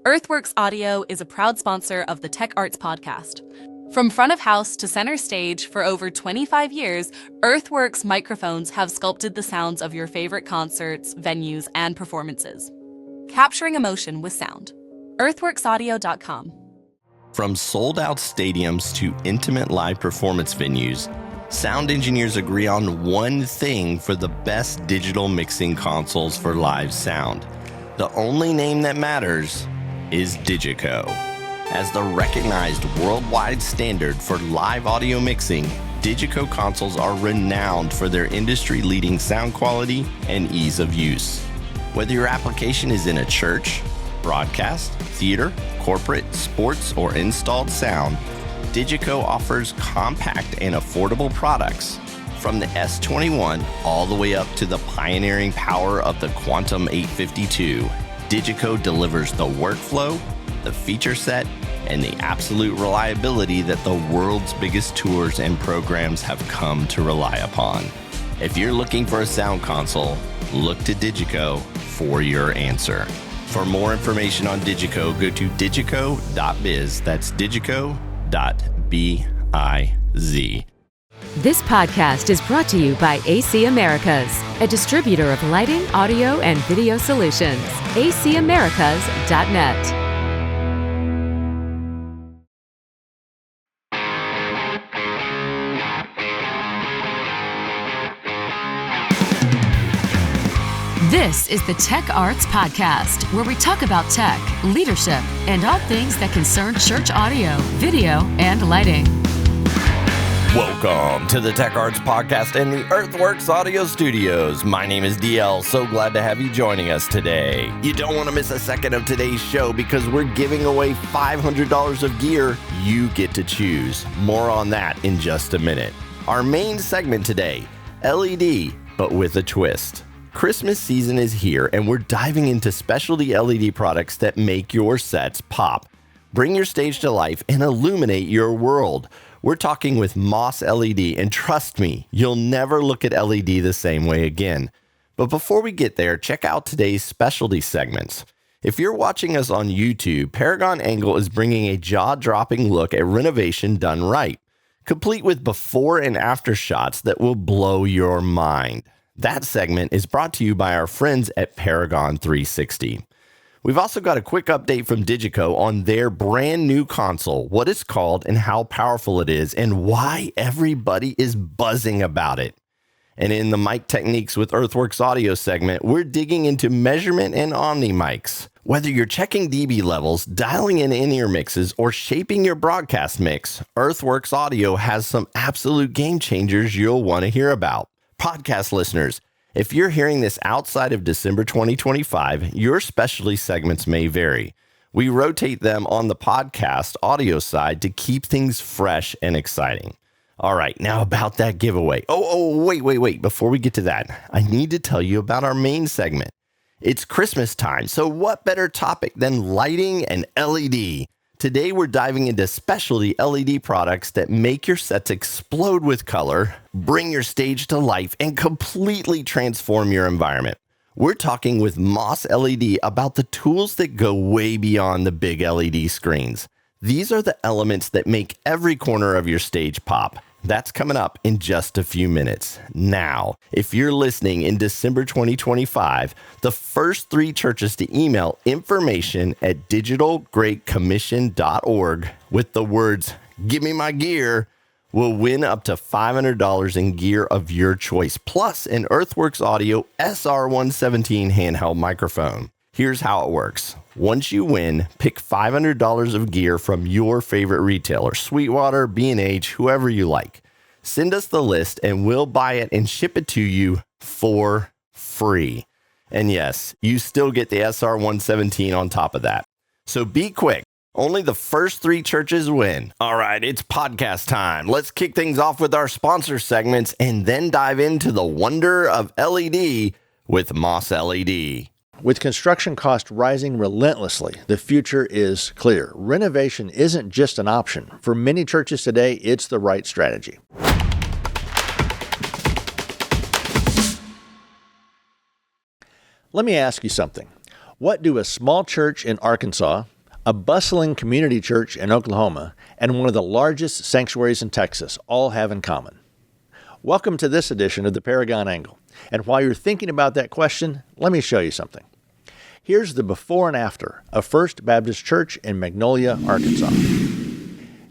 Earthworks Audio is a proud sponsor of the Tech Arts Podcast. From front of house to center stage for over 25 years, Earthworks microphones have sculpted the sounds of your favorite concerts, venues, and performances. Capturing emotion with sound. Earthworksaudio.com. From sold-out stadiums to intimate live performance venues, sound engineers agree on one thing for the best digital mixing consoles for live sound. The only name that matters is DiGiCo. As the recognized worldwide standard for live audio mixing, DiGiCo consoles are renowned for their industry-leading sound quality and ease of use. Whether your application is in a church, broadcast, theater, corporate, sports, or installed sound, DiGiCo offers compact and affordable products. From the S21 all the way up to the pioneering power of the Quantum 852, DiGiCo delivers the workflow, the feature set, and the absolute reliability that the world's biggest tours and programs have come to rely upon. If you're looking for a sound console, look to DiGiCo for your answer. For more information on DiGiCo, go to digico.biz. That's digico.biz. This podcast is brought to you by AC Americas, a distributor of lighting, audio, and video solutions. acamericas.net. This is the Tech Arts Podcast, where we talk about tech, leadership, and all things that concern church audio, video, and lighting. Welcome to the Tech Arts Podcast and the Earthworks Audio Studios. My name is DL. So glad to have you joining us today. You don't want to miss a second of today's show because we're giving away $500 of gear you get to choose. More on that in just a minute. Our main segment today, LED, but with a twist. Christmas season is here and we're diving into specialty LED products that make your sets pop. Bring your stage to life and illuminate your world. We're talking with Moss LED, and trust me, you'll never look at LED the same way again. But before we get there, check out today's specialty segments. If you're watching us on YouTube, Paragon Angle is bringing a jaw-dropping look at renovation done right, complete with before and after shots that will blow your mind. That segment is brought to you by our friends at Paragon 360. We've also got a quick update from DiGiCo on their brand new console, what it's called and how powerful it is, and why everybody is buzzing about it. And in the Mic Techniques with Earthworks Audio segment, we're digging into measurement and Omni mics. Whether you're checking dB levels, dialing in-ear mixes, or shaping your broadcast mix, Earthworks Audio has some absolute game changers you'll want to hear about. Podcast listeners, if you're hearing this outside of December 2025, your specialty segments may vary. We rotate them on the podcast audio side to keep things fresh and exciting. All right, now about that giveaway. Wait. Before we get to that, I need to tell you about our main segment. It's Christmas time, so what better topic than lighting and LED? Today, we're diving into specialty LED products that make your sets explode with color, bring your stage to life, and completely transform your environment. We're talking with Moss LED about the tools that go way beyond the big LED screens. These are the elements that make every corner of your stage pop. That's coming up in just a few minutes. Now, if you're listening in December 2025, the first 3 churches to email information@digitalgreatcommission.org with the words, "Give me my gear," will win up to $500 in gear of your choice, plus an Earthworks Audio SR117 handheld microphone. Here's how it works. Once you win, pick $500 of gear from your favorite retailer, Sweetwater, B&H, whoever you like. Send us the list and we'll buy it and ship it to you for free. And yes, you still get the SR117 on top of that. So be quick. Only the first 3 churches win. All right, it's podcast time. Let's kick things off with our sponsor segments and then dive into the wonder of LED with Moss LED. With construction costs rising relentlessly, the future is clear. Renovation isn't just an option. For many churches today, it's the right strategy. Let me ask you something. What do a small church in Arkansas, A bustling community church in Oklahoma and one of the largest sanctuaries in Texas all have in common. Welcome to this edition of the Paragon Angle. And while you're thinking about that question, let me show you something. Here's the before and after of First Baptist Church in Magnolia, Arkansas.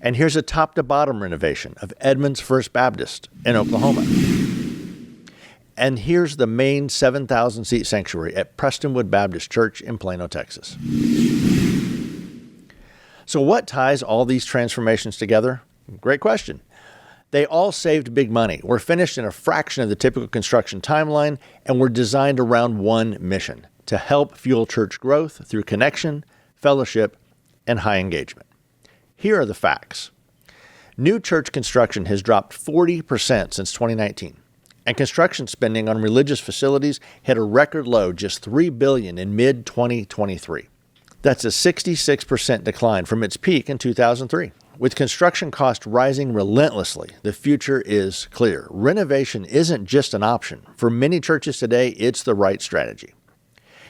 And here's a top-to-bottom renovation of Edmonds First Baptist in Oklahoma. And here's the main 7,000-seat sanctuary at Prestonwood Baptist Church in Plano, Texas. So what ties all these transformations together? Great question. They all saved big money, were finished in a fraction of the typical construction timeline, and were designed around one mission: to help fuel church growth through connection, fellowship, and high engagement. Here are the facts. New church construction has dropped 40% since 2019, and construction spending on religious facilities hit a record low, just $3 billion in mid-2023. That's a 66% decline from its peak in 2003. With construction costs rising relentlessly, the future is clear. Renovation isn't just an option. For many churches today, it's the right strategy.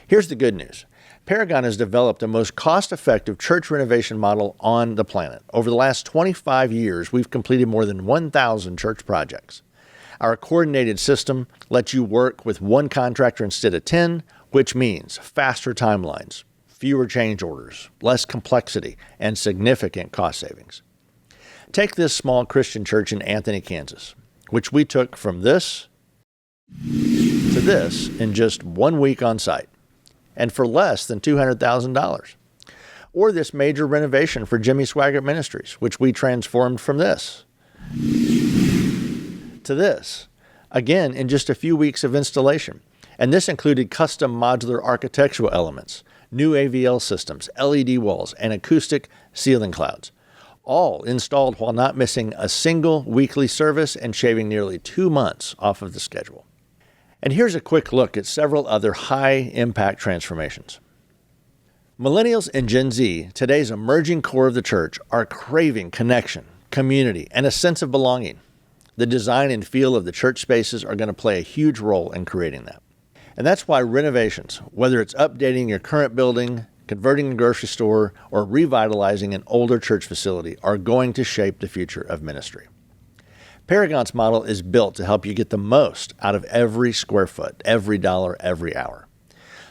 Here's the good news. Paragon has developed the most cost-effective church renovation model on the planet. Over the last 25 years, we've completed more than 1,000 church projects. Our coordinated system lets you work with one contractor instead of 10, which means faster timelines, fewer change orders, less complexity, and significant cost savings. Take this small Christian church in Anthony, Kansas, which we took from this to this in just 1 week on site, and for less than $200,000. Or this major renovation for Jimmy Swaggart Ministries, which we transformed from this to this, again in just a few weeks of installation. And this included custom modular architectural elements, new AVL systems, LED walls, and acoustic ceiling clouds, all installed while not missing a single weekly service and shaving nearly 2 months off of the schedule. And here's a quick look at several other high-impact transformations. Millennials and Gen Z, today's emerging core of the church, are craving connection, community, and a sense of belonging. The design and feel of the church spaces are going to play a huge role in creating that. And that's why renovations, whether it's updating your current building, converting a grocery store, or revitalizing an older church facility, are going to shape the future of ministry. Paragon's model is built to help you get the most out of every square foot, every dollar, every hour.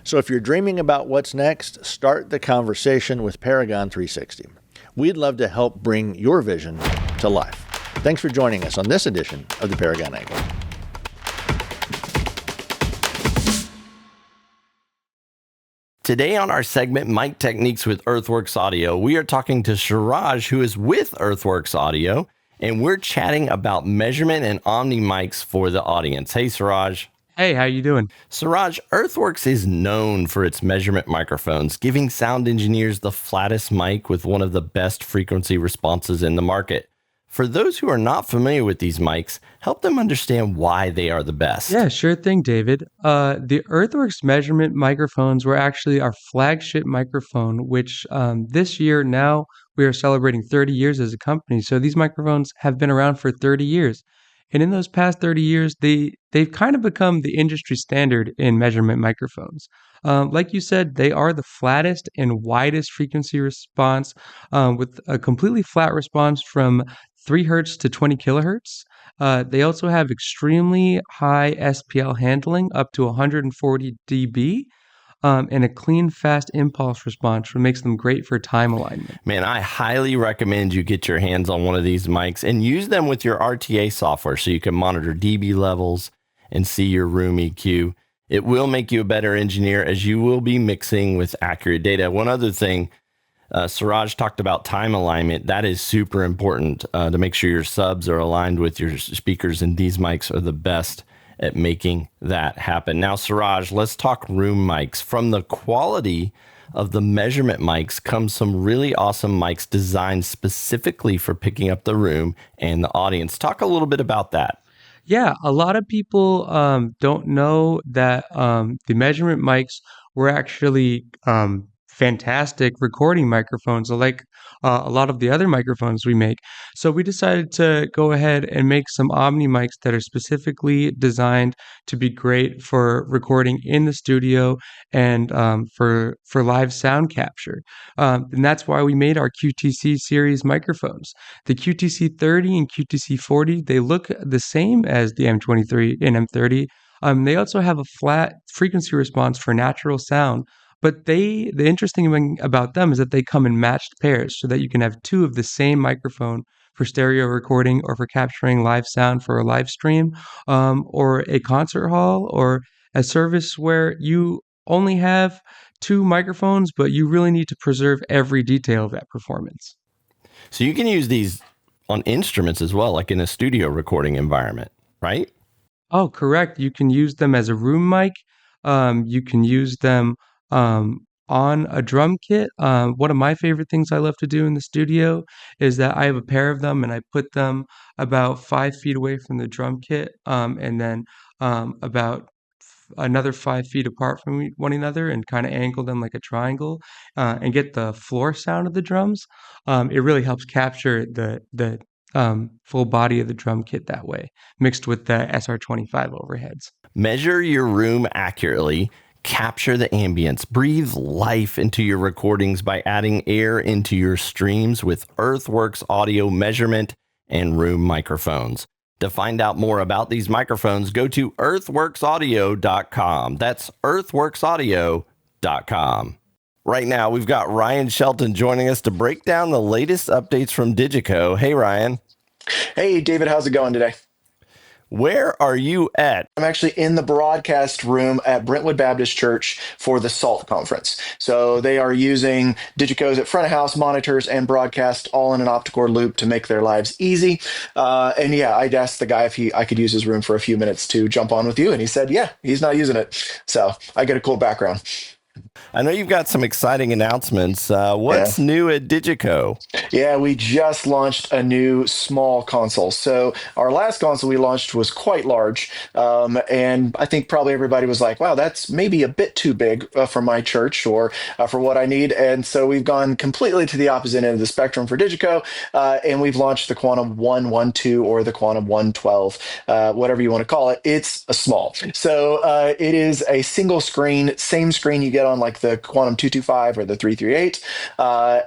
So if you're dreaming about what's next, start the conversation with Paragon 360. We'd love to help bring your vision to life. Thanks for joining us on this edition of the Paragon Angle. Today on our segment, Mic Techniques with Earthworks Audio, we are talking to Suraj, who is with Earthworks Audio, and we're chatting about measurement and Omni mics for the audience. Hey, Suraj. Hey, how you doing? Suraj, Earthworks is known for its measurement microphones, giving sound engineers the flattest mic with one of the best frequency responses in the market. For those who are not familiar with these mics, help them understand why they are the best. Yeah, sure thing, David. The Earthworks measurement microphones were actually our flagship microphone, which this year now we are celebrating 30 years as a company. So these microphones have been around for 30 years. And in those past 30 years, they've kind of become the industry standard in measurement microphones. Like you said, they are the flattest and widest frequency response with a completely flat response from 3 hertz to 20 kilohertz. They also have extremely high SPL handling, up to 140 dB, and a clean, fast impulse response, which makes them great for time alignment. Man, I highly recommend you get your hands on one of these mics and use them with your RTA software so you can monitor dB levels and see your room EQ. It will make you a better engineer as you will be mixing with accurate data. One other thing, Suraj talked about time alignment. That is super important to make sure your subs are aligned with your speakers, and these mics are the best at making that happen. Now, Suraj, let's talk room mics. From the quality of the measurement mics comes some really awesome mics designed specifically for picking up the room and the audience. Talk a little bit about that. Yeah, a lot of people don't know that the measurement mics were actually fantastic recording microphones, like a lot of the other microphones we make. So we decided to go ahead and make some Omni mics that are specifically designed to be great for recording in the studio and for live sound capture. And that's why we made our QTC series microphones. The QTC 30 and QTC 40, they look the same as the M23 and M30. They also have a flat frequency response for natural sound, but the interesting thing about them is that they come in matched pairs so that you can have two of the same microphone for stereo recording or for capturing live sound for a live stream, or a concert hall or a service where you only have two microphones, but you really need to preserve every detail of that performance. So you can use these on instruments as well, like in a studio recording environment, right? Oh, correct. You can use them as a room mic. You can use them on a drum kit. One of my favorite things I love to do in the studio is that I have a pair of them and I put them about 5 feet away from the drum kit, and then about another 5 feet apart from one another, and kind of angle them like a triangle, and get the floor sound of the drums. It really helps capture the full body of the drum kit that way, mixed with the SR25 overheads. Measure your room accurately, capture the ambience, breathe life into your recordings by adding air into your streams with Earthworks audio measurement and room microphones. To find out more about these microphones, go to earthworksaudio.com. That's earthworksaudio.com. Right now, we've got Ryan Shelton joining us to break down the latest updates from DiGiCo. Hey, Ryan. Hey, David, how's it going today? Where are you at? I'm actually in the broadcast room at Brentwood Baptist Church for the SALT conference. So they are using DiGiCo's at front of house monitors and broadcast all in an optical loop to make their lives easy. And yeah, I'd asked the guy if I could use his room for a few minutes to jump on with you. And he said, yeah, he's not using it. So I get a cool background. I know you've got some exciting announcements. What's new at DiGiCo? Yeah, we just launched a new small console. So our last console we launched was quite large. And I think probably everybody was like, wow, that's maybe a bit too big for my church or for what I need. And so we've gone completely to the opposite end of the spectrum for DiGiCo. And we've launched the Quantum 112 or the Quantum 112, whatever you want to call it. It's a small. So it is a single screen, same screen you get on like the Quantum 225 or the 338,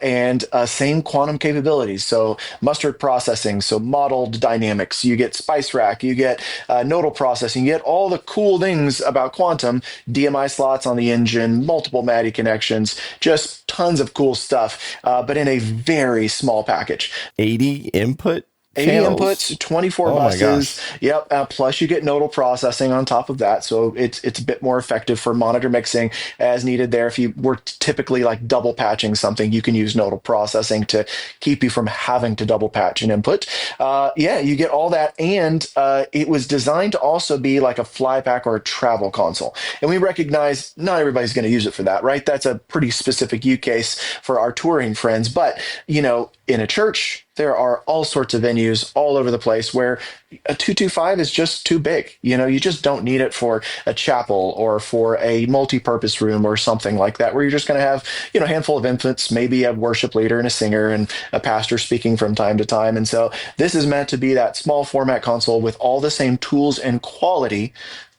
and same quantum capabilities. So mustard processing, so modeled dynamics, you get spice rack, you get nodal processing, you get all the cool things about quantum, DMI slots on the engine, multiple MADI connections, just tons of cool stuff, but in a very small package. 80 input? 80 channels. inputs, 24 buses. Yep. Plus you get nodal processing on top of that. So it's a bit more effective for monitor mixing as needed there. If you were typically like double patching something, you can use nodal processing to keep you from having to double patch an input. Yeah, you get all that. And it was designed to also be like a fly pack or a travel console. And we recognize not everybody's going to use it for that, right? That's a pretty specific use case for our touring friends. But, you know, in a church, there are all sorts of venues all over the place where a 225 is just too big. You know, you just don't need it for a chapel or for a multi-purpose room or something like that, where you're just going to have, you know, a handful of infants, maybe a worship leader and a singer and a pastor speaking from time to time. And so this is meant to be that small format console with all the same tools and quality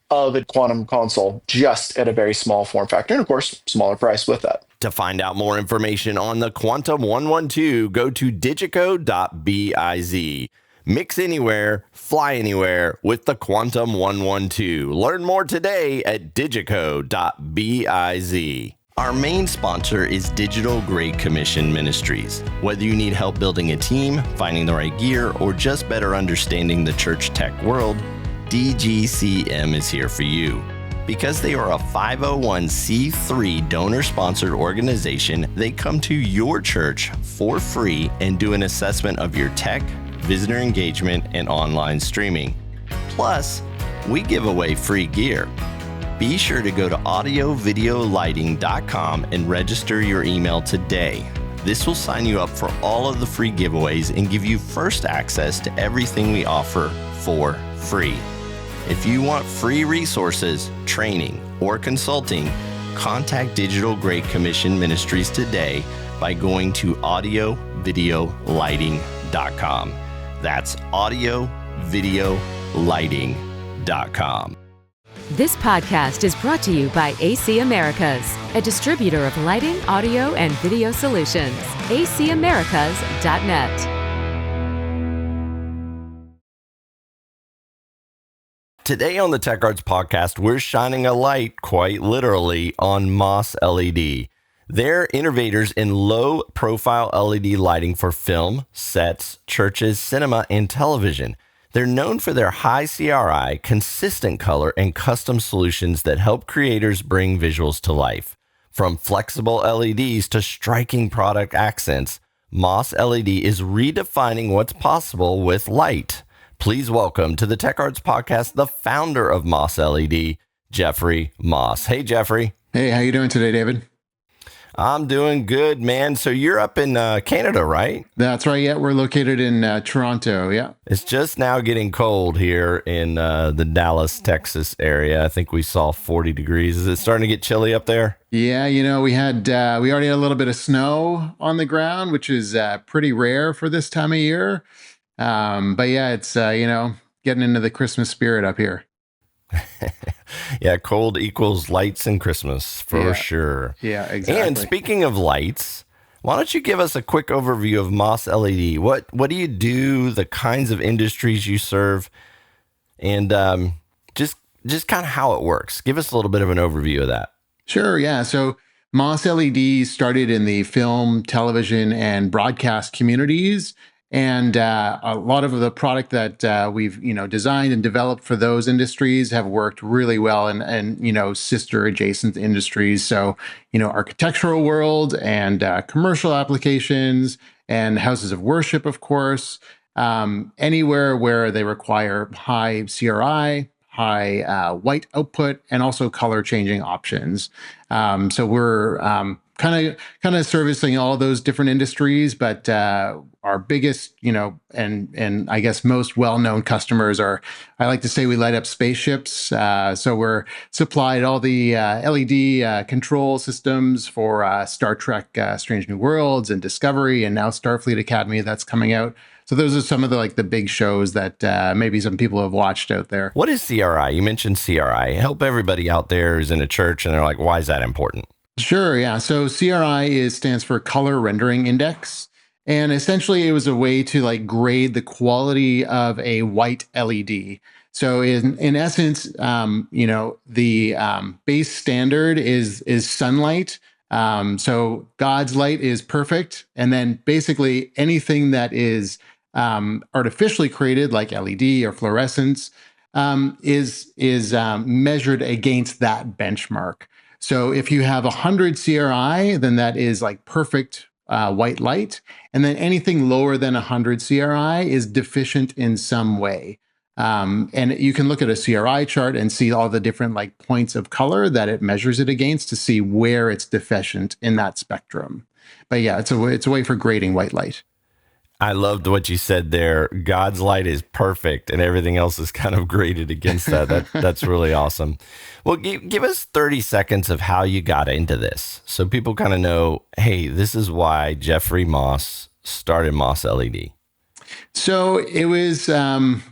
of a quantum console, just at a very small form factor. And of course, smaller price with that. To find out more information on the Quantum 112, go to digico.biz. Mix anywhere, fly anywhere with the Quantum 112. Learn more today at digico.biz. Our main sponsor is Digital Great Commission Ministries. Whether you need help building a team, finding the right gear, or just better understanding the church tech world, DGCM is here for you. Because they are a 501c3 donor-sponsored organization, they come to your church for free and do an assessment of your tech, visitor engagement, and online streaming. Plus, we give away free gear. Be sure to go to audiovideolighting.com and register your email today. This will sign you up for all of the free giveaways and give you first access to everything we offer for free. If you want free resources, training, or consulting, Contact Digital Great Commission Ministries today by going to audiovideolighting.com. That's audiovideolighting.com. This podcast is brought to you by AC Americas, a distributor of lighting, audio, and video solutions. acamericas.net. Today on the Tech Arts Podcast, we're shining a light, quite literally, on Moss LED. They're innovators in low-profile LED lighting for film, sets, churches, cinema, and television. They're known for their high-CRI, consistent color, and custom solutions that help creators bring visuals to life. From flexible LEDs to striking product accents, Moss LED is redefining what's possible with light. Please welcome to the Tech Arts Podcast the founder of Moss LED, Jeffrey Moss. Hey, Jeffrey. Hey, how you doing today, David? I'm doing good, man. So you're up in Canada, right? That's right. Yeah, we're located in Toronto. Yeah. It's just now getting cold here in the Dallas, Texas area. I think we saw 40 degrees. Is it starting to get chilly up there? Yeah, we already had a little bit of snow on the ground, which is pretty rare for this time of year. But yeah, it's, getting into the Christmas spirit up here. Yeah, cold equals lights and Christmas for sure. Yeah, exactly. And speaking of lights, why don't you give us a quick overview of Moss LED? What do you do, the kinds of industries you serve, and just kind of how it works? Give us a little bit of an overview of that. Sure, yeah. So Moss LED started in the film, television, and broadcast communities. And a lot of the product that we've designed and developed for those industries have worked really well in sister adjacent industries. So architectural world and commercial applications and houses of worship, of course, anywhere where they require high CRI, high white output, and also color changing options. So we're kind of servicing all those different industries, but our biggest, and I guess most well-known customers are, I like to say, we light up spaceships. So we're supplied all the LED control systems for Star Trek, Strange New Worlds, and Discovery, and now Starfleet Academy that's coming out. So those are some of the big shows that maybe some people have watched out there. What is CRI? You mentioned CRI. Help everybody out there who's in a church and they're like, why is that important? Sure, yeah. So CRI stands for Color Rendering Index. And essentially, it was a way to grade the quality of a white LED. So in essence, the base standard is sunlight. So God's light is perfect. And then basically anything that is artificially created, like LED or fluorescence, is measured against that benchmark. So if you have 100 CRI, then that is perfect white light. And then anything lower than 100 CRI is deficient in some way. And you can look at a CRI chart and see all the different points of color that it measures it against to see where it's deficient in that spectrum. But yeah, it's a way for grading white light. I loved what you said there. God's light is perfect and everything else is kind of graded against that. That's really awesome. Well, give us 30 seconds of how you got into this so people kind of know, hey, this is why Jeffrey Moss started Moss LED. So it was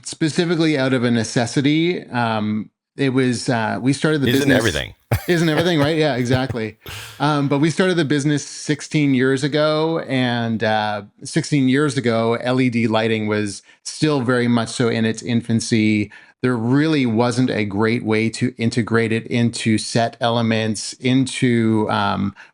specifically out of a necessity. It was, we started the business. Isn't everything? Isn't everything, right? Yeah, exactly. But we started the business 16 years ago, and 16 years ago, LED lighting was still very much so in its infancy. There really wasn't a great way to integrate it into set elements, into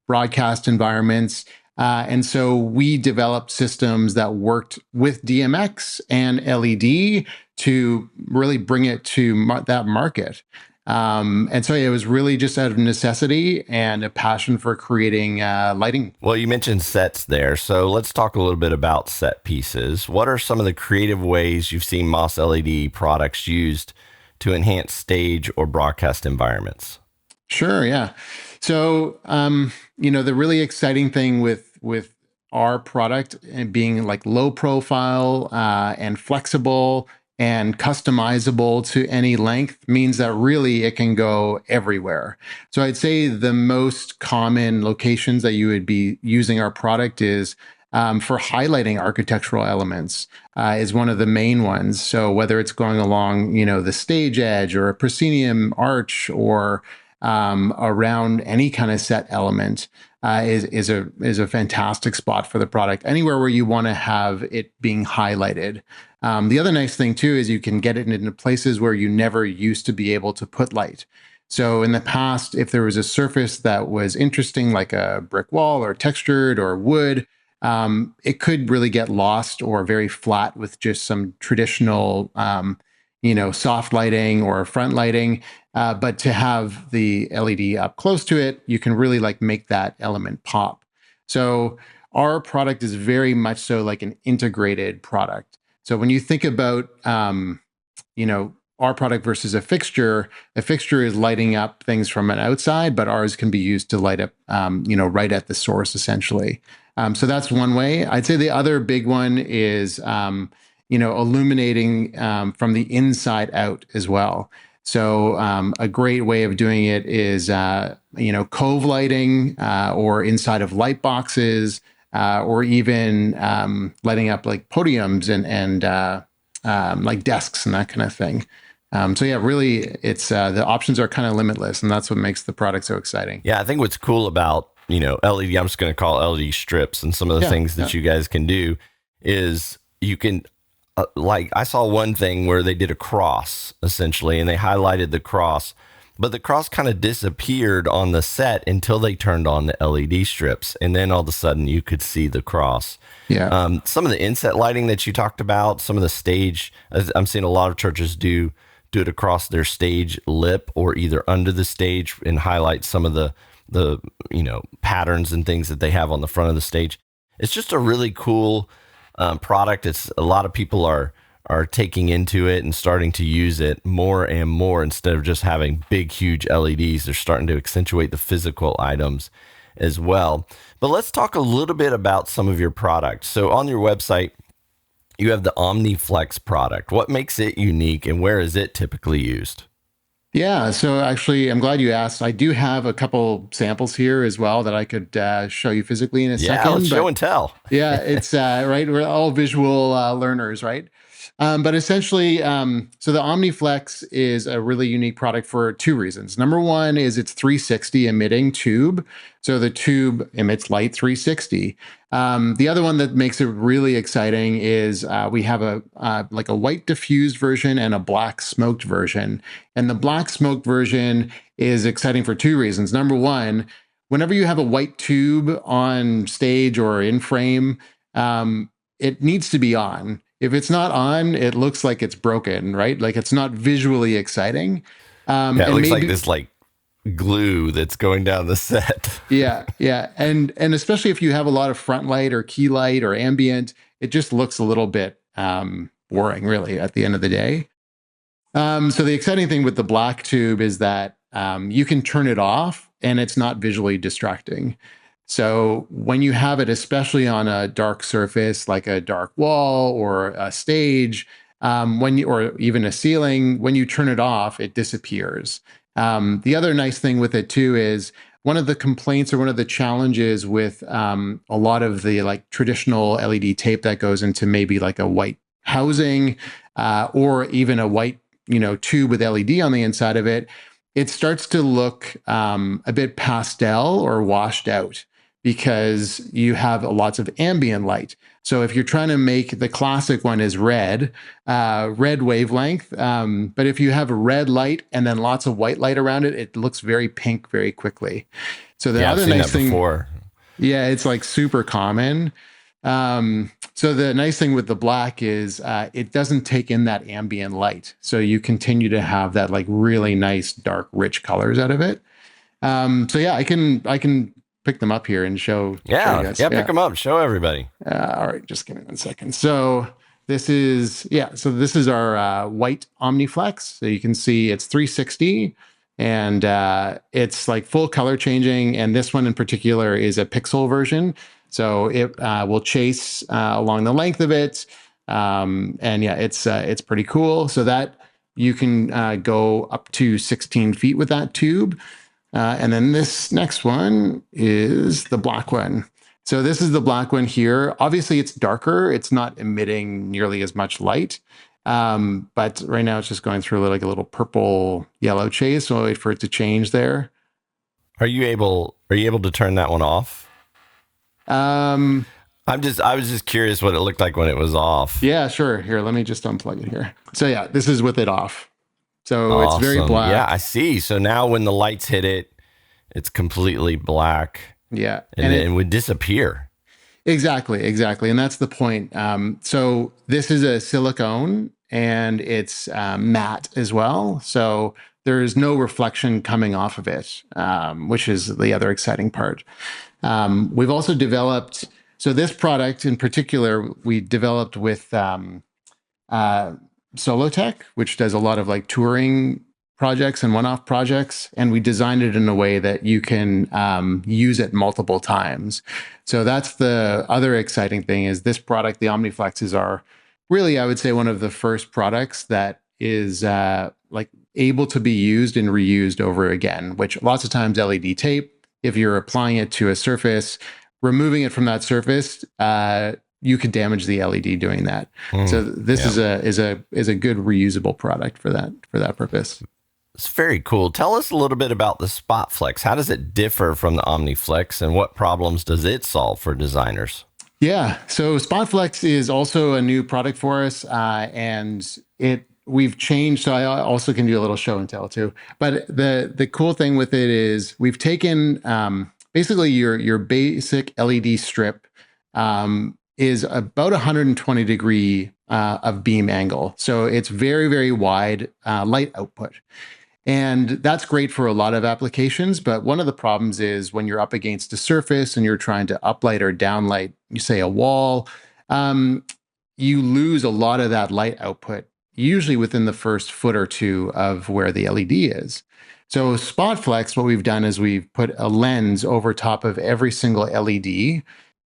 broadcast environments. And so we developed systems that worked with DMX and LED to really bring it to that market. And so it was really just out of necessity and a passion for creating lighting. Well, you mentioned sets there. So let's talk a little bit about set pieces. What are some of the creative ways you've seen Moss LED products used to enhance stage or broadcast environments? Sure, yeah. So, the really exciting thing with our product and being low profile and flexible and customizable to any length means that really it can go everywhere. So I'd say the most common locations that you would be using our product is for highlighting architectural elements is one of the main ones. So whether it's going along, the stage edge or a proscenium arch or around any kind of set element is a fantastic spot for the product. Anywhere where you want to have it being highlighted. The other nice thing too is you can get it into places where you never used to be able to put light. So in the past, if there was a surface that was interesting, like a brick wall or textured or wood, it could really get lost or very flat with just some traditional, soft lighting or front lighting. But to have the LED up close to it, you can really make that element pop. So our product is very much so like an integrated product. So when you think about, our product versus a fixture is lighting up things from an outside, but ours can be used to light up, right at the source essentially. So that's one way. I'd say the other big one is, illuminating from the inside out as well. So a great way of doing it is, cove lighting or inside of light boxes or even lighting up like podiums and like desks and that kind of thing. So yeah, really, it's the options are kind of limitless, and that's what makes the product so exciting. Yeah, I think what's cool about LED, I'm just going to call LED strips, and some of the things that you guys can do is you can I saw one thing where they did a cross essentially, and they highlighted the cross, but the cross kind of disappeared on the set until they turned on the LED strips, and then all of a sudden you could see the cross. Yeah. Some of the inset lighting that you talked about, some of the stage, I'm seeing a lot of churches do it across their stage lip or either under the stage and highlight some of the patterns and things that they have on the front of the stage. It's just a really cool product. It's a lot of people are taking into it and starting to use it more and more. Instead of just having big, huge LEDs, they're starting to accentuate the physical items as well. But let's talk a little bit about some of your products. So on your website, you have the OmniFlex product. What makes it unique, and where is it typically used? Yeah, so actually, I'm glad you asked. I do have a couple samples here as well that I could show you physically in a second. Yeah, let's show and tell. Yeah, it's right. We're all visual learners, right? But essentially, so the OmniFlex is a really unique product for two reasons. Number one is it's 360 emitting tube. So the tube emits light 360. The other one that makes it really exciting is we have a white diffused version and a black smoked version. And the black smoked version is exciting for two reasons. Number one, whenever you have a white tube on stage or in frame, it needs to be on. If it's not on, it looks like it's broken, right? Like it's not visually exciting. It looks like this glue that's going down the set. Yeah. And especially if you have a lot of front light or key light or ambient, it just looks a little bit boring, really, at the end of the day. So the exciting thing with the black tube is that you can turn it off and it's not visually distracting. So when you have it, especially on a dark surface, like a dark wall or a stage, or even a ceiling, when you turn it off, it disappears. The other nice thing with it too is one of the complaints or one of the challenges with a lot of the traditional LED tape that goes into maybe like a white housing or even a white tube with LED on the inside of it, it starts to look a bit pastel or washed out, because you have lots of ambient light. So if you're trying to make the classic one is red wavelength, but if you have a red light and then lots of white light around it, it looks very pink very quickly. So the other nice thing, yeah, it's super common. So the nice thing with the black is it doesn't take in that ambient light. So you continue to have that really nice, dark, rich colors out of it. So yeah, I can pick them up here and show. Yeah, you guys. pick them up. Show everybody. All right, just give me 1 second. So this is our white OmniFlex. So you can see it's 360 and it's full color changing. And this one in particular is a pixel version. So it will chase along the length of it. And yeah, it's pretty cool. So that you can go up to 16 feet with that tube. And then this next one is the black one. So this is the black one here. Obviously, it's darker. It's not emitting nearly as much light. But right now it's just going through like a little purple yellow chase. So I'll wait for it to change there. Are you able to turn that one off? I was just curious what it looked like when it was off. Yeah, sure. Here, let me just unplug it here. So yeah, this is with it off. So Awesome. It's very black. Yeah, I see. So now when the lights hit it, it's completely black. Yeah. And it would disappear. Exactly. And that's the point. So this is a silicone and it's matte as well. So there's no reflection coming off of it, which is the other exciting part. We've also developed, so this product in particular, we developed with Solotech, which does a lot of like touring projects and one-off projects, and we designed it in a way that you can use it multiple times. So that's the other exciting thing is this product, the OmniFlex, is our really, I would say, one of the first products that is like able to be used and reused over again, which lots of times LED tape, if you're applying it to a surface, removing it from that surface, you could damage the LED doing that. So this is a good reusable product for that purpose. It's very cool. Tell us a little bit about the SpotFlex. How does it differ from the OmniFlex, and what problems does it solve for designers? Yeah, so SpotFlex is also a new product for us, and we've changed. So I also can do a little show and tell too. But the cool thing with it is we've taken basically your basic LED strip is about 120 degree of beam angle. So it's very, very wide light output. And that's great for a lot of applications. But one of the problems is when you're up against a surface and you're trying to uplight or downlight, you say a wall, you lose a lot of that light output, usually within the first foot or two of where the LED is. So SpotFlex, what we've done is we've put a lens over top of every single LED.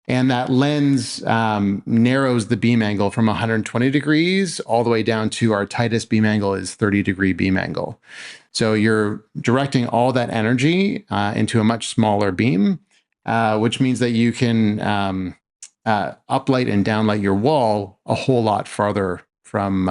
And that lens narrows the beam angle from 120 degrees all the way down to our tightest beam angle is 30-degree beam angle. So you're directing all that energy into a much smaller beam, which means that you can uplight and downlight your wall a whole lot farther from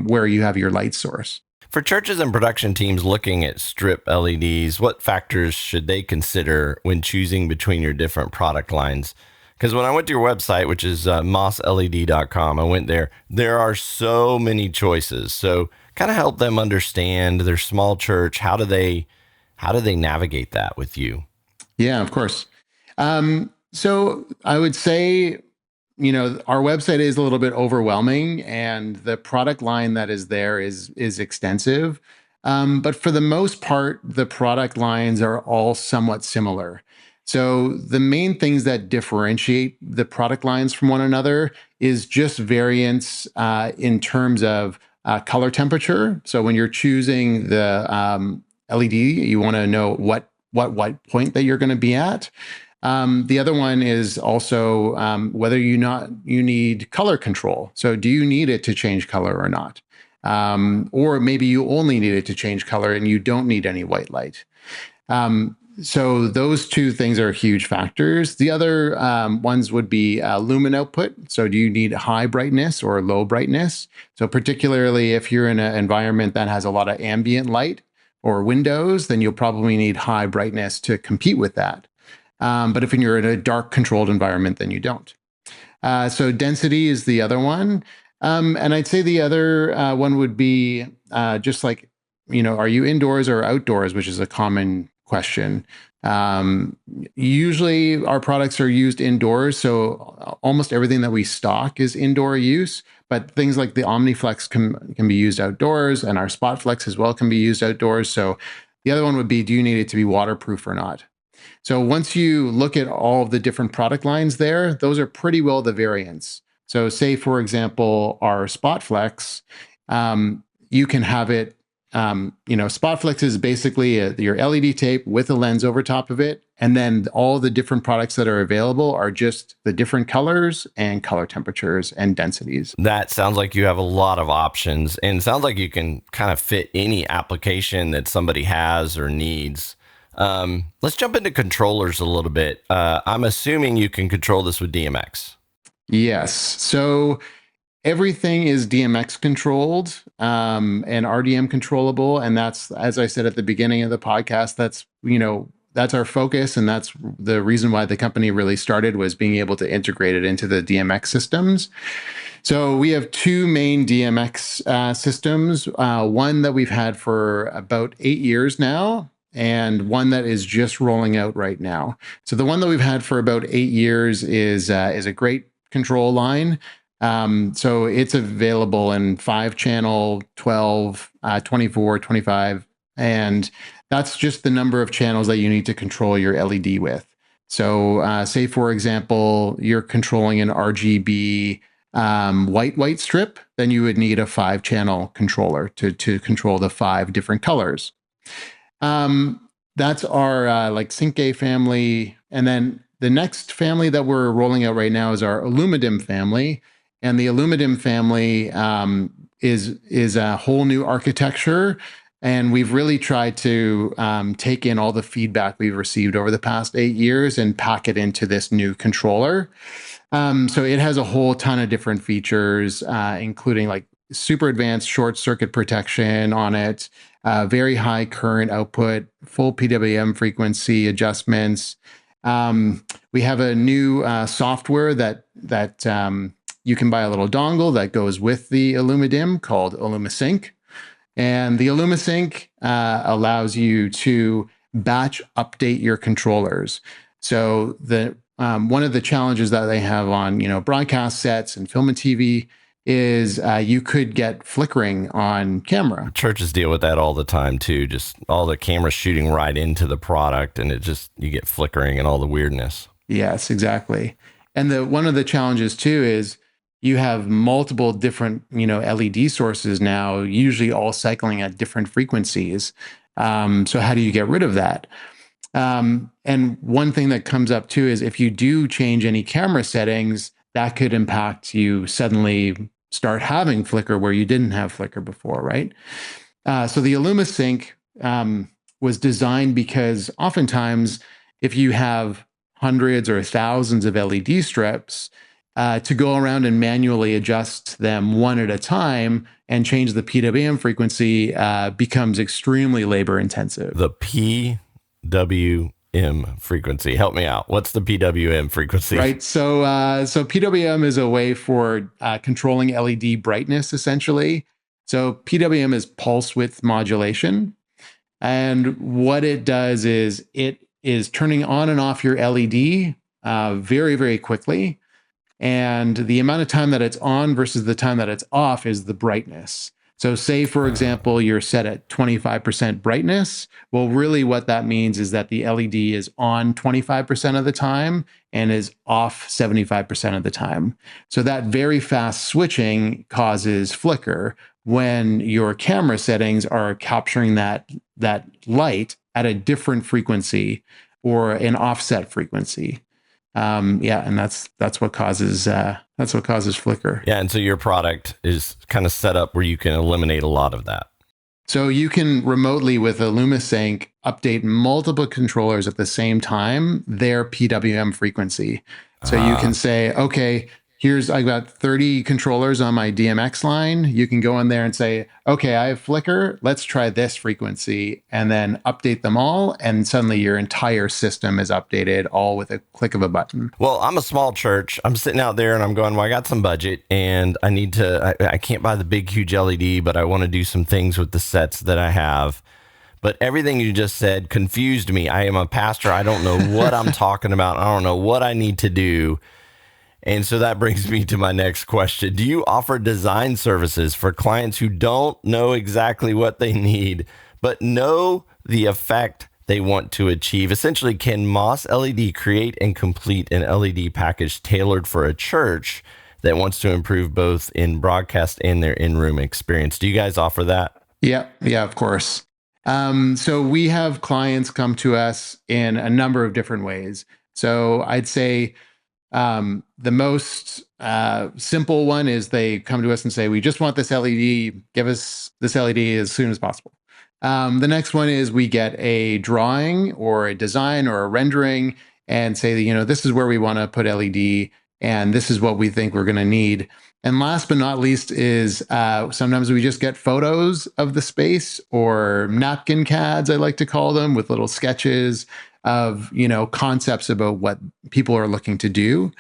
where you have your light source. For churches and production teams looking at strip LEDs, what factors should they consider when choosing between your different product lines? Because when I went to your website, which is mossled.com, I went there. There are so many choices. So kind of help them understand their small church. How do they navigate that with you? Yeah, of course. So I would say, our website is a little bit overwhelming and the product line that is there is extensive. But for the most part, the product lines are all somewhat similar. So the main things that differentiate the product lines from one another is just variance in terms of color temperature. So when you're choosing the LED, you want to know what point that you're going to be at. The other one is also whether you need color control. So do you need it to change color or not? Or maybe you only need it to change color and you don't need any white light. So those two things are huge factors. The other ones would be lumen output. So do you need high brightness or low brightness? So particularly if you're in an environment that has a lot of ambient light or windows, then you'll probably need high brightness to compete with that. But if you're in a dark controlled environment, then you don't. So density is the other one. And I'd say the other one would be just like, are you indoors or outdoors, which is a common question. Usually our products are used indoors. So almost everything that we stock is indoor use, but things like the OmniFlex can be used outdoors, and our SpotFlex as well can be used outdoors. So the other one would be, do you need it to be waterproof or not? So once you look at all of the different product lines there, those are pretty well the variants. So say, for example, our SpotFlex, you can have it SpotFlex is basically your LED tape with a lens over top of it. And then all the different products that are available are just the different colors and color temperatures and densities. That sounds like you have a lot of options, and it sounds like you can kind of fit any application that somebody has or needs. Let's jump into controllers a little bit. I'm assuming you can control this with DMX. Yes. So everything is DMX controlled and RDM controllable. And that's, as I said at the beginning of the podcast, that's our focus. And that's the reason why the company really started, was being able to integrate it into the DMX systems. So we have two main DMX systems, one that we've had for about 8 years now, and one that is just rolling out right now. So the one that we've had for about 8 years is a great control line. So it's available in 5-channel, 12, 24, 25, and that's just the number of channels that you need to control your LED with. So say, for example, you're controlling an RGB white strip, then you would need a 5-channel controller to control the 5 different colors. That's our Sync family. And then the next family that we're rolling out right now is our IlluniSYNC family. And the IlluniSYNC family is a whole new architecture. And we've really tried to take in all the feedback we've received over the past 8 years and pack it into this new controller. So it has a whole ton of different features, including like super advanced short circuit protection on it, very high current output, full PWDM frequency adjustments. We have a new software that you can buy a little dongle that goes with the IlluniSYNC called IlluniSYNC. And the IlluniSYNC allows you to batch update your controllers. So the one of the challenges that they have on broadcast sets and film and TV is you could get flickering on camera. Churches deal with that all the time too. Just all the cameras shooting right into the product, and you get flickering and all the weirdness. Yes, exactly. And one of the challenges too is you have multiple different LED sources now, usually all cycling at different frequencies. So how do you get rid of that? And one thing that comes up too is if you do change any camera settings, that could impact you suddenly start having flicker where you didn't have flicker before, right? So the IlluniSYNC was designed because oftentimes if you have hundreds or thousands of LED strips, to go around and manually adjust them one at a time and change the PWM frequency becomes extremely labor intensive. The PWM frequency. Help me out. What's the PWM frequency? Right. So PWM is a way for controlling LED brightness, essentially. So PWM is pulse width modulation. And what it does is it is turning on and off your LED very, very quickly. And the amount of time that it's on versus the time that it's off is the brightness. So say, for example, you're set at 25% brightness. Well, really what that means is that the LED is on 25% of the time and is off 75% of the time. So that very fast switching causes flicker when your camera settings are capturing that light at a different frequency or an offset frequency. And that's what causes flicker. Yeah, and so your product is kind of set up where you can eliminate a lot of that. So you can remotely with IlluniSYNC update multiple controllers at the same time, their PWM frequency. So you can say, okay, I've got 30 controllers on my DMX line. You can go in there and say, okay, I have flicker. Let's try this frequency, and then update them all. And suddenly your entire system is updated all with a click of a button. Well, I'm a small church. I'm sitting out there and I'm going, well, I got some budget and I can't buy the big, huge LED, but I want to do some things with the sets that I have. But everything you just said confused me. I am a pastor. I don't know what I'm talking about. I don't know what I need to do. And so that brings me to my next question. Do you offer design services for clients who don't know exactly what they need, but know the effect they want to achieve? Essentially, can Moss LED create and complete an LED package tailored for a church that wants to improve both in broadcast and their in-room experience? Do you guys offer that? Yeah, of course. So we have clients come to us in a number of different ways. So I'd say the most simple one is they come to us and say, we just want this LED, give us this LED as soon as possible. The next one is we get a drawing or a design or a rendering and say, this is where we want to put LED and this is what we think we're going to need. And last but not least is sometimes we just get photos of the space or napkin CADs, I like to call them, with little sketches of, concepts about what people are looking to do.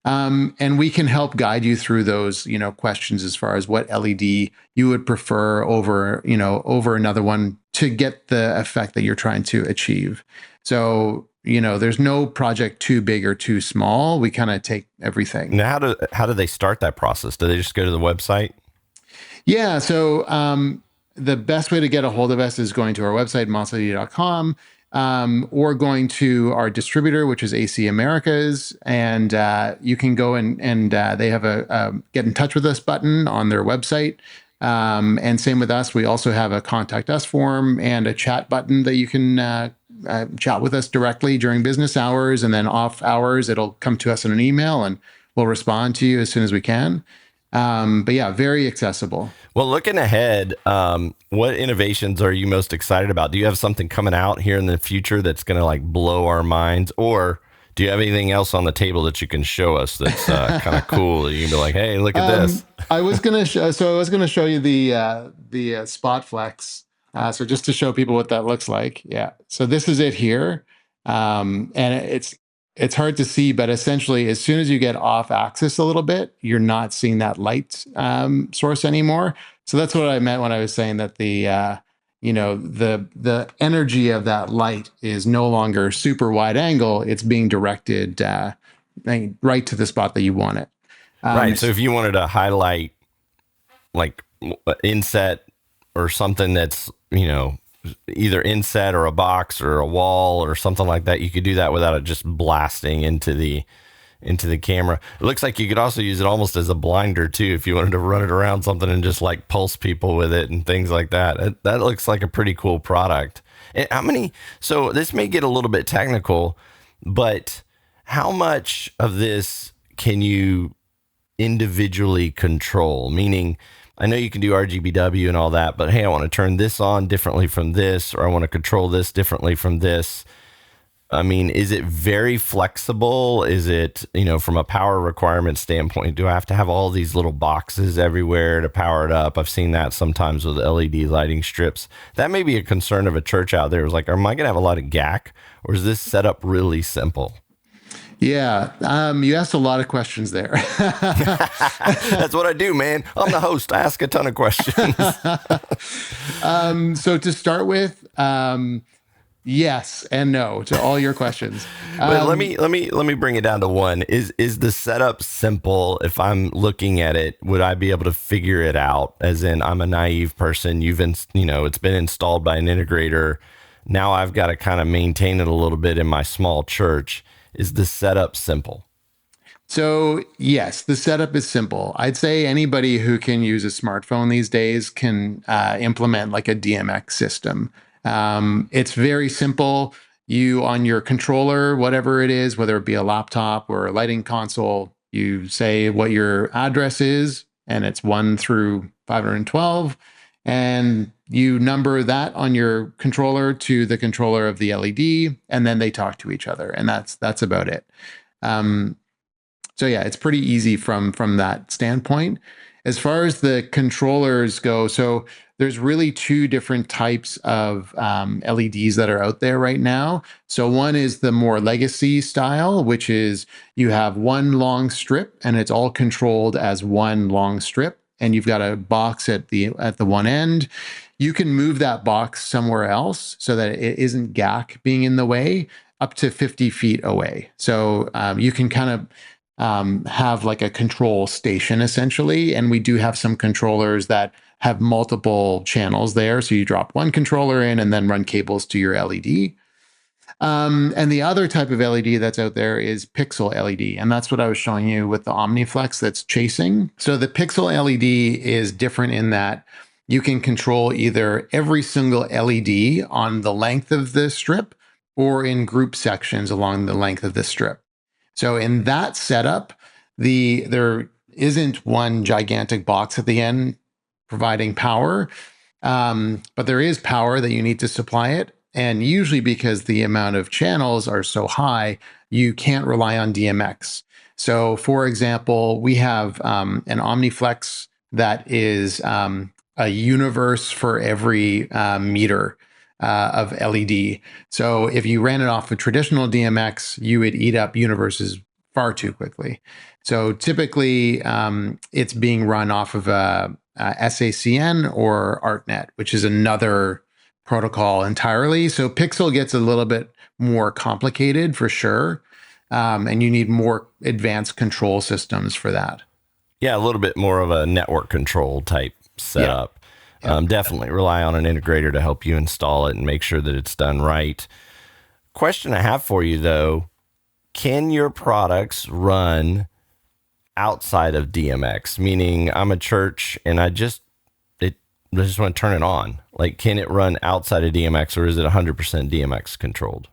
And we can help guide you through those, questions as far as what LED you would prefer over another one to get the effect that you're trying to achieve. So, there's no project too big or too small. We kind of take everything. Now, how do they start that process? Do they just go to the website? Yeah. So the best way to get a hold of us is going to our website, monsled.com. Or going to our distributor, which is AC Americas, and you can go and they have a get in touch with us button on their website. And same with us, we also have a contact us form and a chat button that you can chat with us directly during business hours, and then off hours, it'll come to us in an email and we'll respond to you as soon as we can. But yeah, very accessible. Well, looking ahead, what innovations are you most excited about? Do you have something coming out here in the future that's going to blow our minds, or do you have anything else on the table that you can show us that's kind of cool? You can be like, hey, look at this. I was going to show you the SpotFlex. So just to show people what that looks like. Yeah. So this is it here. And it's hard to see, but essentially, as soon as you get off axis a little bit, you're not seeing that light source anymore. So that's what I meant when I was saying that the energy of that light is no longer super wide angle. It's being directed right to the spot that you want it. Right. So if you wanted to highlight like inset or something that's, either inset or a box or a wall or something like that, you could do that without it just blasting into the camera. It looks like you could also use it almost as a blinder too, if you wanted to run it around something and just pulse people with it and things like that. That looks like a pretty cool product. And so this may get a little bit technical, but how much of this can you individually control? Meaning, I know you can do RGBW and all that, but hey, I want to turn this on differently from this, or I want to control this differently from this. I mean, is it very flexible? Is it, from a power requirement standpoint, do I have to have all these little boxes everywhere to power it up? I've seen that sometimes with LED lighting strips. That may be a concern of a church out there. It's like, am I going to have a lot of GAC, or is this setup really simple? Yeah, you asked a lot of questions there. That's what I do, man. I'm the host. I ask a ton of questions. So to start with, yes and no to all your questions. But let me bring it down to one. Is the setup simple? If I'm looking at it, would I be able to figure it out? As in, I'm a naive person. It's been installed by an integrator. Now I've got to kind of maintain it a little bit in my small church. Is the setup simple? So yes, the setup is simple. I'd say anybody who can use a smartphone these days can implement like a DMX system. It's very simple. You, on your controller, whatever it is, whether it be a laptop or a lighting console, you say what your address is, and it's 1 through 512, and you number that on your controller to the controller of the LED, and then they talk to each other, and that's about it. So yeah, it's pretty easy from that standpoint. As far as the controllers go, so there's really two different types of LEDs that are out there right now. So one is the more legacy style, which is you have one long strip and it's all controlled as one long strip, and you've got a box at the one end. You can move that box somewhere else so that it isn't GAC being in the way, up to 50 feet away. So you can kind of have like a control station essentially. And we do have some controllers that have multiple channels there. So you drop one controller in and then run cables to your LED. And the other type of LED that's out there is pixel LED. And that's what I was showing you with the OmniFlex that's chasing. So the pixel LED is different in that you can control either every single LED on the length of the strip or in group sections along the length of the strip. So in that setup, there isn't one gigantic box at the end providing power, but there is power that you need to supply it. And usually because the amount of channels are so high, you can't rely on DMX. So for example, we have an OmniFlex that is a universe for every meter of LED. So if you ran it off of traditional DMX, you would eat up universes far too quickly. So typically it's being run off of a SACN or ArtNet, which is another protocol entirely. So Pixel gets a little bit more complicated for sure. And you need more advanced control systems for that. Yeah, a little bit more of a network control type setup. Definitely rely on an integrator to help you install it and make sure that it's done right. Question I have for you, though, can your products run outside of DMX? Meaning I'm a church and I just want to turn it on. Like, can it run outside of DMX, or is it 100% DMX controlled?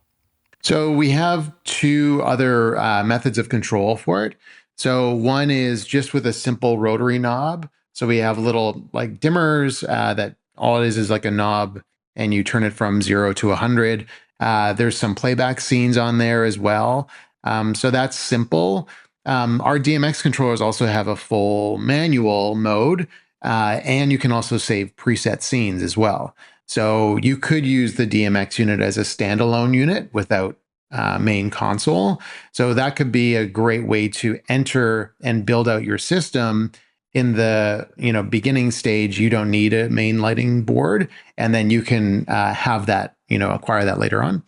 So we have two other methods of control for it. So one is just with a simple rotary knob. So we have little like dimmers that all it is like a knob, and you turn it from 0 to 100. There's some playback scenes on there as well. So that's simple. Our DMX controllers also have a full manual mode, and you can also save preset scenes as well. So you could use the DMX unit as a standalone unit without main console. So that could be a great way to enter and build out your system. In the beginning stage, you don't need a main lighting board, and then you can have that, acquire that later on.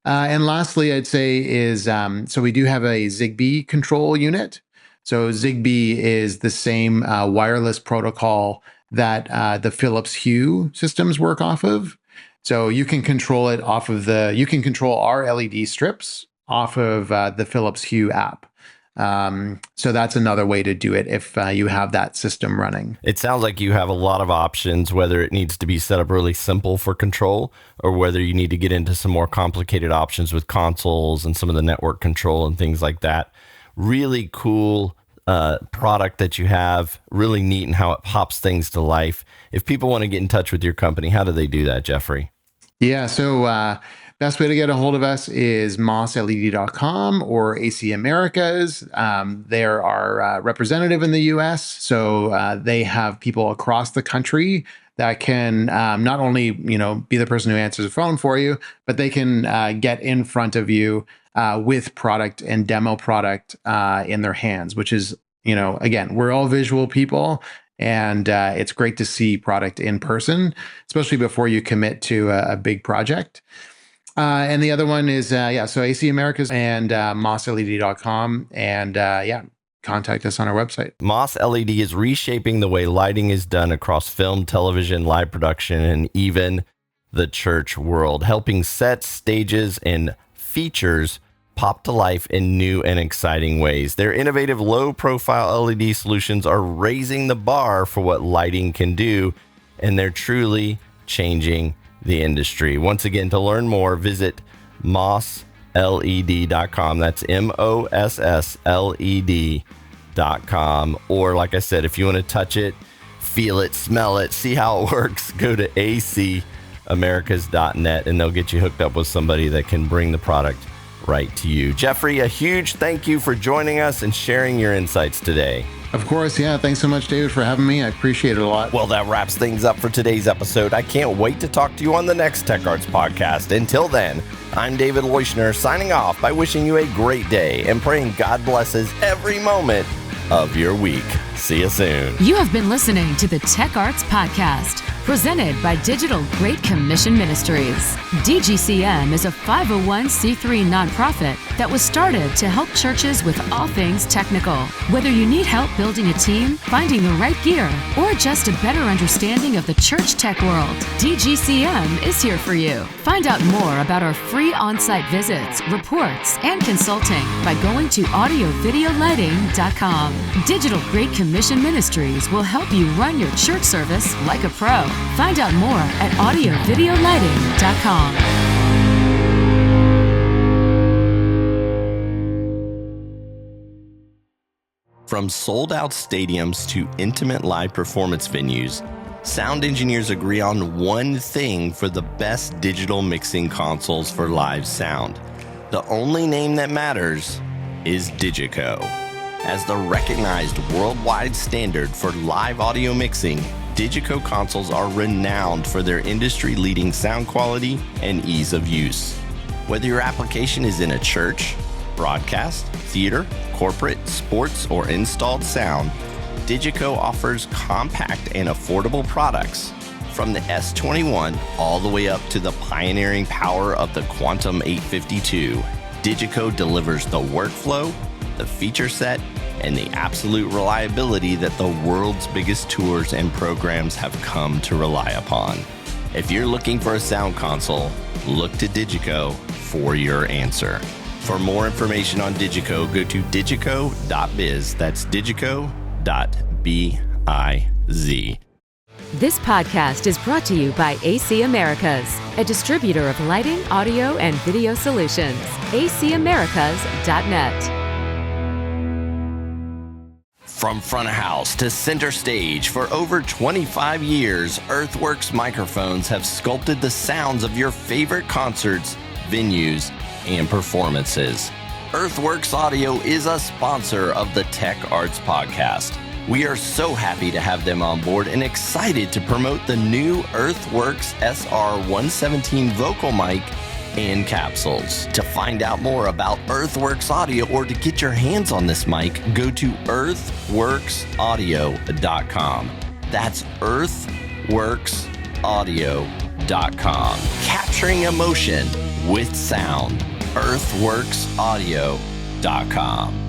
And lastly, I'd say is, so we do have a Zigbee control unit. So Zigbee is the same wireless protocol that the Philips Hue systems work off of. So you can control it off of you can control our LED strips off of the Philips Hue app. So that's another way to do it if you have that system running. It sounds like you have a lot of options, whether it needs to be set up really simple for control or whether you need to get into some more complicated options with consoles and some of the network control and things like that. Really cool product that you have, really neat in how it pops things to life. If people want to get in touch with your company, how do they do that, Jeffrey? Yeah, so best way to get a hold of us is mossled.com or AC Americas. They're our representative in the US, so they have people across the country that can not only be the person who answers the phone for you, but they can get in front of you with product and demo product in their hands, which is, again, we're all visual people. And it's great to see product in person, especially before you commit to a big project. And the other one is, so AC Americas and mossled.com. And contact us on our website. Moss LED is reshaping the way lighting is done across film, television, live production, and even the church world, helping sets, stages, and features pop to life in new and exciting ways. Their innovative low-profile LED solutions are raising the bar for what lighting can do, and they're truly changing the industry. Once again, to learn more, visit mossled.com. That's MOSSLED.com. Or like I said, if you want to touch it, feel it, smell it, see how it works, go to acamericas.net, and they'll get you hooked up with somebody that can bring the product right to you. Jeffrey, a huge thank you for joining us and sharing your insights today. Of course, yeah. Thanks so much, David, for having me. I appreciate it a lot. Well, that wraps things up for today's episode. I can't wait to talk to you on the next Tech Arts podcast. Until then, I'm David Leuschner, signing off by wishing you a great day and praying God blesses every moment of your week. See you soon. You have been listening to the Tech Arts Podcast. Presented by Digital Great Commission Ministries. DGCM is a 501c3 nonprofit that was started to help churches with all things technical. Whether you need help building a team, finding the right gear, or just a better understanding of the church tech world, DGCM is here for you. Find out more about our free on-site visits, reports, and consulting by going to audiovideolighting.com. Digital Great Commission Ministries will help you run your church service like a pro. Find out more at audiovideolighting.com. From sold-out stadiums to intimate live performance venues, sound engineers agree on one thing for the best digital mixing consoles for live sound. The only name that matters is DiGiCo. As the recognized worldwide standard for live audio mixing, DiGiCo consoles are renowned for their industry-leading sound quality and ease of use. Whether your application is in a church, broadcast, theater, corporate, sports, or installed sound, DiGiCo offers compact and affordable products. From the S21 all the way up to the pioneering power of the Quantum 852, DiGiCo delivers the workflow, the feature set, and the absolute reliability that the world's biggest tours and programs have come to rely upon. If you're looking for a sound console, look to DiGiCo for your answer. For more information on DiGiCo, go to digico.biz. That's digico.biz. This podcast is brought to you by AC Americas, a distributor of lighting, audio, and video solutions. acamericas.net. From front of house to center stage, for over 25 years, Earthworks microphones have sculpted the sounds of your favorite concerts, venues, and performances. Earthworks Audio is a sponsor of the Tech Arts Podcast. We are so happy to have them on board and excited to promote the new Earthworks SR117 vocal mic and capsules. To find out more about Earthworks Audio or to get your hands on this mic, go to earthworksaudio.com. That's earthworksaudio.com. Capturing emotion with sound. earthworksaudio.com.